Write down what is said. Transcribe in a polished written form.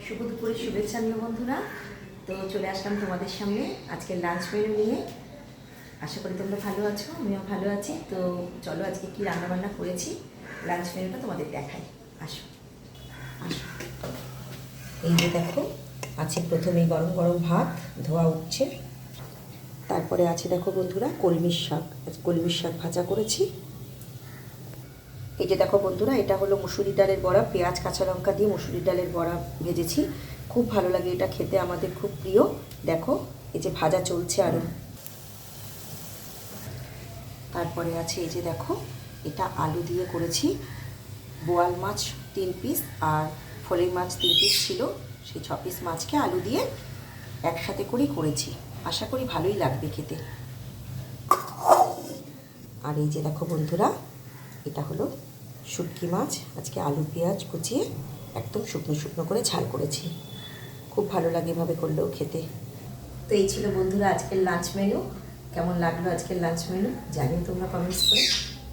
শুভ দুপুরের শুভেচ্ছা নিয়ে বন্ধুরা। তো চলে আসলাম তোমাদের সামনে আজকের লাঞ্চ মেনু নিয়ে। আশা করি তোমরা ভালো আছো, আমিও ভালো আছি। তো চলো আজকে কি রান্নাবান্না করেছি লাঞ্চ মেনুটা তোমাদের দেখাই। আসো আসো। এই যে দেখো, আছে প্রথমেই গরম গরম ভাত ধোয়া উঠছে। তারপরে আছে দেখো বন্ধুরা কলমির শাক, কলমির শাক ভাজা করেছি। এই যে দেখো বন্ধুরা, এটা হলো মুসুরি ডালের বড়া, পেঁয়াজ কাঁচা লঙ্কা দিয়ে মুসুরি ডালের বড়া ভেজেছি। খুব ভালো লাগে এটা খেতে, আমাদের খুব প্রিয়। দেখো এই যে ভাজা চলছে আরও। তারপরে আছে এই যে দেখো, এটা আলু দিয়ে করেছি। বোয়াল মাছ 3 পিস আর ফলের মাছ 3 পিস ছিল, সেই 6 পিস মাছকে আলু দিয়ে একসাথে করেই করেছি। আশা করি ভালোই লাগবে খেতে। আর এই যে দেখো বন্ধুরা, এটা হলো শুটকি মাছ, আজকে আলু পেঁয়াজ কুচিয়ে একদম শুকনো শুকনো করে ঝাল করেছি। খুব ভালো লাগে এভাবে করলেও খেতে। তো এই ছিল বন্ধুরা আজকের লাঞ্চ মেনু। কেমন লাগলো আজকের লাঞ্চ মেনু জানিও তোমরা কমেন্টস করে।